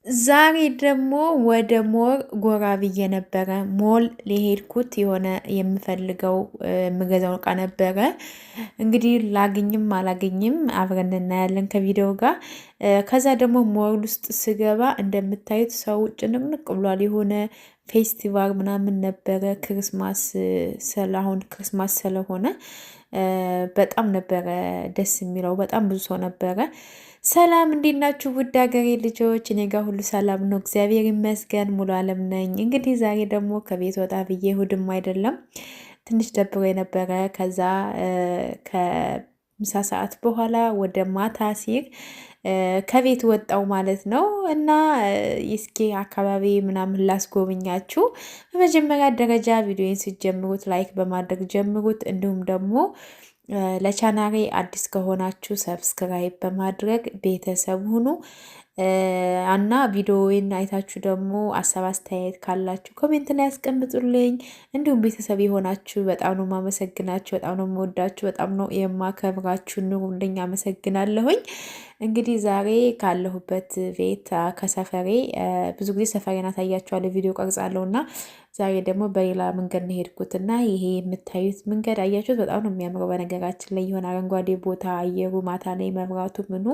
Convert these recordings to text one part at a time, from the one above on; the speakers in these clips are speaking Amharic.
ዛሬ ደግሞ ወደ ሞል ጎራ ብዬ ነበረ። ሞል ሊሄድኩት የሆነ የምፈልገው የምገዛው እቃ ነበረ። እንግዲህ ላግኝም አላገኝም አብረን እናያለን ከቪዲዮ ጋር። ከዛ ደግሞ ሞል ውስጥ ስገባ እንደምታዩት ሰው ጭንቅንቅ ብሏል። የሆነ ፌስቲቫል ምናምን ነበረ። ክርስማስ አሁን ክርስማስ ስለሆነ በጣም ነበረ ደስ የሚለው። በጣም ብዙ ሰው ነበረ። ሰላም እንዴት ናችሁ? ውድ ሀገሬ ልጆች፣ እኔ ጋር ሁሉ ሰላም ነው፣ እግዚአብሔር ይመስገን። ሙሉ አለም ነኝ። እንግዲህ ዛሬ ደግሞ ከቤት ወጣ ብዬ እሑድም አይደለም ትንሽ ደብሮ የነበረ ከዛ ከምሳ ሰዓት በኋላ ወደ ማታ ሲል ከቤት ወጣው ማለት ነው። እና እስኪ አካባቢ ምናምን ላስጎብኛችሁ። በመጀመሪያ ደረጃ ቪዲዮን ስትጀምሩት ላይክ በማድረግ ጀምሩት። እንዲሁም ደግሞ ለቻናሬ አዲስ ከሆናችሁ ሰብስክራይብ በማድረግ ቤተሰብ ሁኑ እና ቪዲዮውን አይታችሁ ደግሞ ሀሳብ አስተያየት ካላችሁ ኮሜንት ላይ ያስቀምጡልኝ። እንዲሁም ቤተሰብ የሆናችሁ በጣም ነው የማመሰግናችሁ፣ በጣም ነው የምወዳችሁ፣ በጣም ነው የማከብራችሁ። ኑሩልኝ። አመሰግናለሁኝ። እንግዲህ ዛሬ ካለሁበት ቤት ከሰፈሬ ብዙ ጊዜ ሰፈሬን አሳያችኋለሁ፣ ቪዲዮ ቀርጻለሁ እና ዛሬ ደግሞ በሌላ መንገድ ነው የሄድኩት እና ይሄ የምታዩት መንገድ አያችሁት፣ በጣም ነው የሚያምረው። በነገራችን ላይ የሆነ አረንጓዴ ቦታ፣ አየሩ ማታ ላይ መብራቱ ምኑ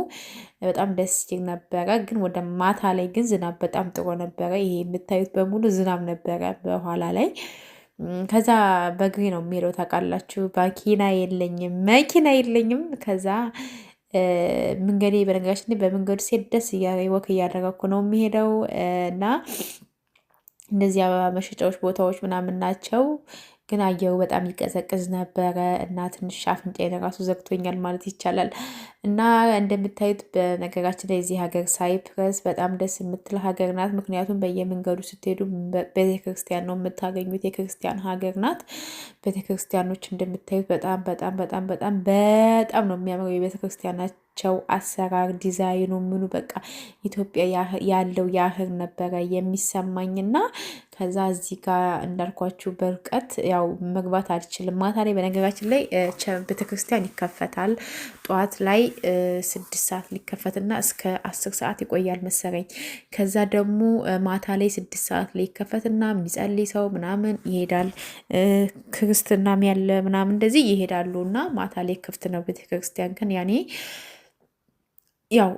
በጣም ደስ ይል ነበረ። ግን ወደ ማታ ላይ ግን ዝናብ በጣም ጥሩ ነበረ። ይሄ የምታዩት በሙሉ ዝናብ ነበረ በኋላ ላይ። ከዛ በእግሬ ነው የሚሄደው ታውቃላችሁ፣ መኪና የለኝም፣ መኪና የለኝም። ከዛ መንገዴ በነገራችን በመንገዱ ሴት ደስ ወክ እያደረግኩ ነው የሚሄደው እና እንደዚህ አበባ መሸጫዎች ቦታዎች ምናምን ናቸው። ግን አየሩ በጣም ይቀዘቅዝ ነበረ እና ትንሽ አፍንጫዬን ራሱ ዘግቶኛል ማለት ይቻላል። እና እንደምታዩት በነገራችን ላይ እዚህ ሀገር ሳይፕረስ በጣም ደስ የምትል ሀገር ናት። ምክንያቱም በየመንገዱ ስትሄዱ ቤተክርስቲያን ነው የምታገኙት። የክርስቲያን ሀገር ናት። ቤተክርስቲያኖች እንደምታዩት በጣም በጣም በጣም በጣም በጣም ነው የሚያምረው የቤተክርስቲያናቸው አሰራር፣ ዲዛይኑ ምኑ በቃ ኢትዮጵያ ያለው ያህል ነበረ የሚሰማኝና ከዛ እዚህ ጋር እንዳልኳችሁ በርቀት ያው መግባት አልችልም። ማታ ላይ በነገራችን ላይ ቤተክርስቲያን ይከፈታል። ጠዋት ላይ 6 ሰዓት ሊከፈትና እስከ 10 ሰዓት ይቆያል መሰለኝ። ከዛ ደግሞ ማታ ላይ 6 ሰዓት ላይ ይከፈትና የሚጸልይ ሰው ምናምን ይሄዳል። ክርስትናም ያለ ምናምን እንደዚህ ይሄዳሉ እና ማታ ላይ ክፍት ነው ቤተክርስቲያን። ግን ያኔ ያው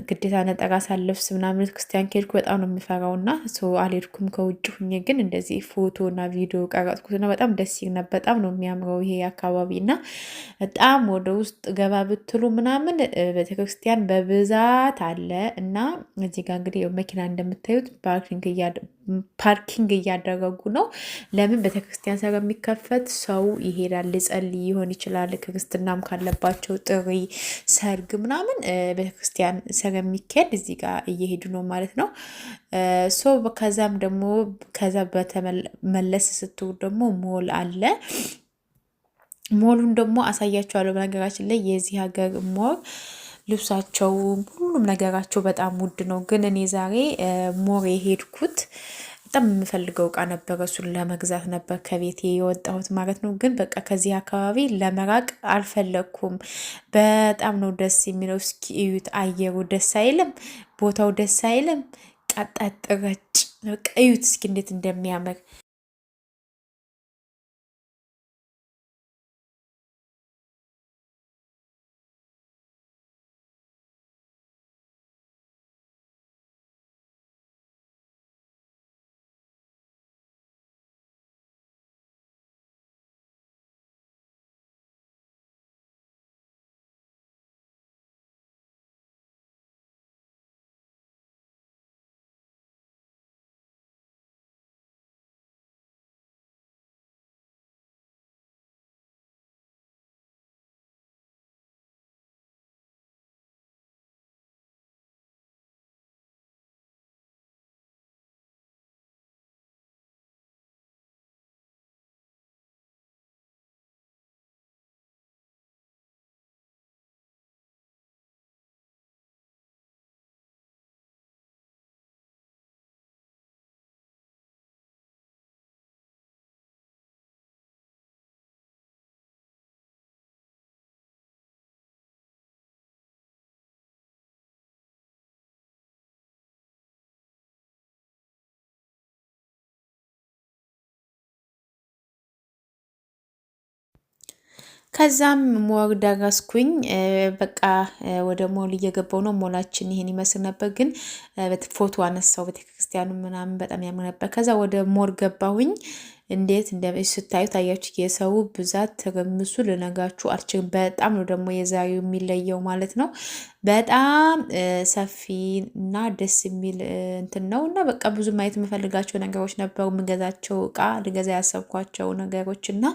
ግዴታ ነጠላ ሳለብስ ምናምን ክርስቲያን ከሄድኩ በጣም ነው የምፈራው እና አልሄድኩም። ከውጭ ሁኜ ግን እንደዚህ ፎቶ እና ቪዲዮ ቀረጽኩትና በጣም ደስ ይል ነበር። በጣም ነው የሚያምረው ይሄ አካባቢ እና በጣም ወደ ውስጥ ገባ ብትሉ ምናምን ቤተክርስቲያን በብዛት አለ እና እዚህ ጋር እንግዲህ መኪና እንደምታዩት ፓርኪንግ እያደረጉ ነው። ለምን ቤተክርስቲያን ስለሚከፈት ሰው ይሄዳል፣ ሊጸልይ ይሆን ይችላል። ክርስትናም ካለባቸው ጥሪ፣ ሰርግ ምናምን ቤተክርስቲያን ስለሚካሄድ እዚህ ጋር እየሄዱ ነው ማለት ነው። ከዛም ደግሞ ከዛ በተመለስ ስትሉ ደግሞ ሞል አለ። ሞሉን ደግሞ አሳያቸዋለሁ። በነገራችን ላይ የዚህ ሀገር ሞል ልብሳቸው ሁሉም ነገራቸው በጣም ውድ ነው። ግን እኔ ዛሬ ሞር የሄድኩት በጣም የምፈልገው እቃ ነበረ፣ እሱን ለመግዛት ነበር ከቤቴ የወጣሁት ማለት ነው። ግን በቃ ከዚህ አካባቢ ለመራቅ አልፈለግኩም። በጣም ነው ደስ የሚለው። እስኪ እዩት፣ አየሩ ደስ አይልም? ቦታው ደስ አይልም? ቀጠጥ ረጭ፣ እዩት እስኪ እንዴት እንደሚያምር ከዛም ሞል ደረስኩኝ። በቃ ወደ ሞል እየገባው ነው። ሞላችን ይሄን ይመስል ነበር፣ ግን ፎቶ አነሳው ቤተክርስቲያኑ ምናምን በጣም ያምር ነበር። ከዛ ወደ ሞል ገባሁኝ። እንዴት ስታዩት አያችሁ የሰው ብዛት ትርምሱ ልነጋችሁ አልችልም። በጣም ነው ደግሞ የዛሬው የሚለየው ማለት ነው። በጣም ሰፊ እና ደስ የሚል እንትን ነው እና በቃ ብዙ ማየት የምፈልጋቸው ነገሮች ነበሩ። የምገዛቸው እቃ ልገዛ ያሰብኳቸው ነገሮች እና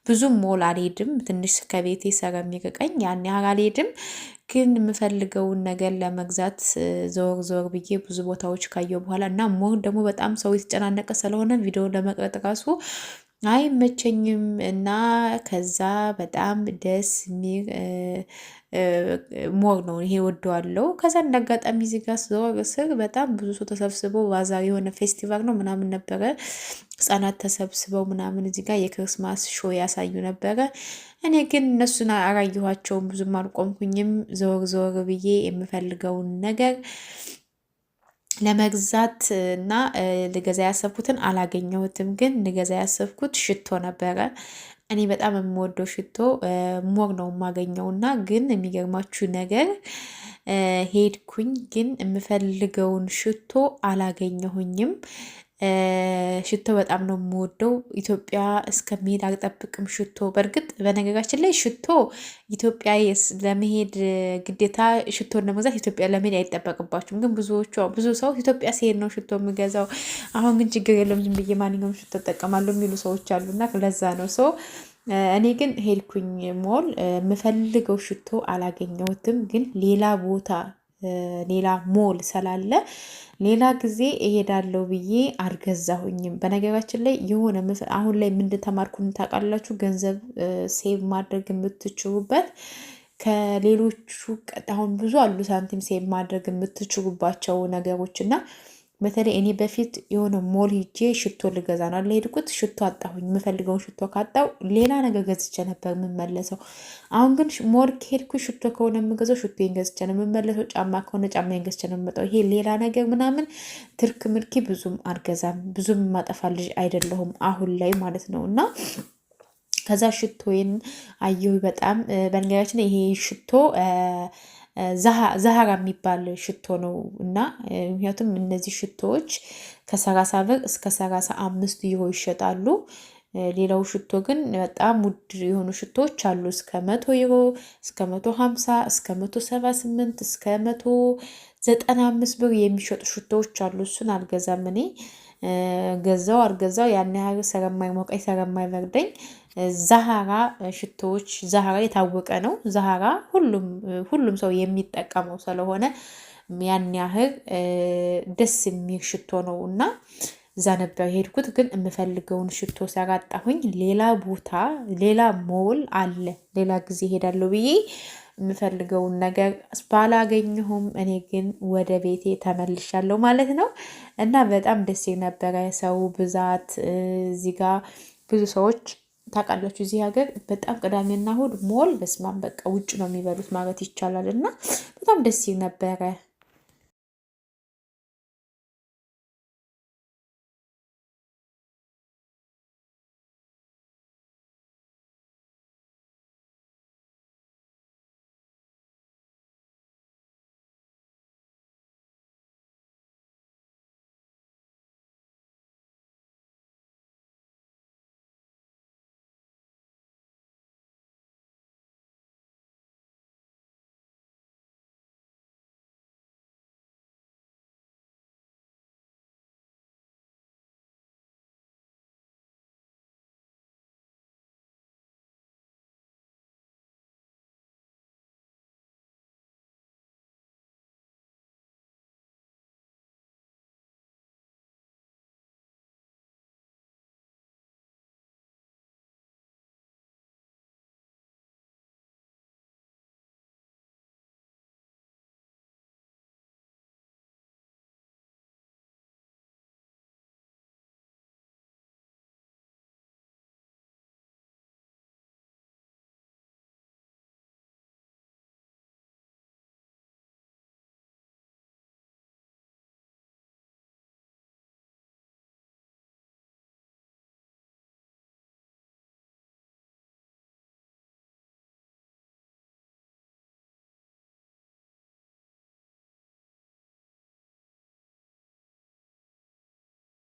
ብዙም ሞል አልሄድም። ትንሽ ከቤቴ ስለሚርቀኝ ያን ያህል አልሄድም። ግን የምፈልገውን ነገር ለመግዛት ዞር ዞር ብዬ ብዙ ቦታዎች ካየሁ በኋላ እና ሞል ደግሞ በጣም ሰው የተጨናነቀ ስለሆነ ቪዲዮ ለመቅረጥ ራሱ አይመቸኝም እና ከዛ በጣም ደስ የሚል ሞል ነው ይሄ ወደዋለው። ከዛ እንዳጋጣሚ እዚህ ጋር ዞር ስር በጣም ብዙ ሰው ተሰብስበው ባዛር የሆነ ፌስቲቫል ነው ምናምን ነበረ። ህጻናት ተሰብስበው ምናምን እዚህ ጋር የክርስማስ ሾው ያሳዩ ነበረ። እኔ ግን እነሱን አላየኋቸውም፣ ብዙም አልቆምኩኝም። ዞር ዞር ብዬ የምፈልገውን ነገር ለመግዛት እና ልገዛ ያሰብኩትን አላገኘሁትም። ግን ልገዛ ያሰብኩት ሽቶ ነበረ። እኔ በጣም የምወደው ሽቶ ሞር ነው የማገኘው እና ግን የሚገርማችሁ ነገር ሄድኩኝ፣ ግን የምፈልገውን ሽቶ አላገኘሁኝም። ሽቶ በጣም ነው የምወደው። ኢትዮጵያ እስከሚሄድ አልጠብቅም ሽቶ። በእርግጥ በነገራችን ላይ ሽቶ ኢትዮጵያ ለመሄድ ግዴታ ሽቶ ለመግዛት ኢትዮጵያ ለመሄድ አይጠበቅባችሁም። ግን ብዙ ሰው ኢትዮጵያ ሲሄድ ነው ሽቶ የምገዛው። አሁን ግን ችግር የለም ዝም ብዬ ማንኛውም ሽቶ እጠቀማለሁ የሚሉ ሰዎች አሉና ለዛ ነው ሰው። እኔ ግን ሄድኩኝ ሞል፣ የምፈልገው ሽቶ አላገኘሁትም። ግን ሌላ ቦታ ሌላ ሞል ስላለ ሌላ ጊዜ እሄዳለሁ ብዬ አልገዛሁኝም። በነገራችን ላይ የሆነ አሁን ላይ ምን ተማርኩን ታውቃላችሁ? ገንዘብ ሴቭ ማድረግ የምትችሉበት ከሌሎቹ አሁን ብዙ አሉ ሳንቲም ሴቭ ማድረግ የምትችሉባቸው ነገሮች እና በተለይ እኔ በፊት የሆነ ሞል ሂጄ ሽቶ ልገዛ ነው ለሄድኩት። ሽቶ አጣሁኝ። የምፈልገውን ሽቶ ካጣው ሌላ ነገር ገዝቼ ነበር የምመለሰው። አሁን ግን ሞል ከሄድኩ ሽቶ ከሆነ የምገዛው ሽቶዬን ገዝቼ ነው የምመለሰው። ጫማ ከሆነ ጫማዬን ገዝቼ ነው የምመጣው። ይሄ ሌላ ነገር ምናምን ትርክ ምርኪ ብዙም አልገዛም። ብዙም ማጠፋ ልጅ አይደለሁም አሁን ላይ ማለት ነው። እና ከዛ ሽቶዬን አየሁ በጣም። በነገራችን ይሄ ሽቶ ዛሃራ የሚባል ሽቶ ነው እና ምክንያቱም እነዚህ ሽቶዎች ከ30 ብር እስከ 35 ዩሮ ይሸጣሉ። ሌላው ሽቶ ግን በጣም ውድ የሆኑ ሽቶዎች አሉ። እስከ 100 ዩሮ፣ እስከ 150፣ እስከ 178፣ እስከ 195 ብር የሚሸጡ ሽቶዎች አሉ። እሱን አልገዛም እኔ። ገዛው አልገዛው ያን ያህል ስለማይሞቀኝ ስለማይበርደኝ ዛሃራ ሽቶዎች፣ ዛሃራ የታወቀ ነው። ዛሃራ ሁሉም ሰው የሚጠቀመው ስለሆነ ያን ያህል ደስ የሚል ሽቶ ነው እና እዛ ነበር የሄድኩት። ግን የምፈልገውን ሽቶ ሰራጣሁኝ። ሌላ ቦታ ሌላ ሞል አለ ሌላ ጊዜ ሄዳለሁ ብዬ የምፈልገውን ነገር ባላገኘሁም እኔ ግን ወደ ቤቴ ተመልሻለሁ ማለት ነው። እና በጣም ደስ ነበረ ሰው ብዛት። እዚህ ጋር ብዙ ሰዎች ታውቃላችሁ፣ እዚህ ሀገር በጣም ቅዳሜና እሑድ ሞል በስማም በቃ ውጭ ነው የሚበሉት ማለት ይቻላል። እና በጣም ደስ ነበረ።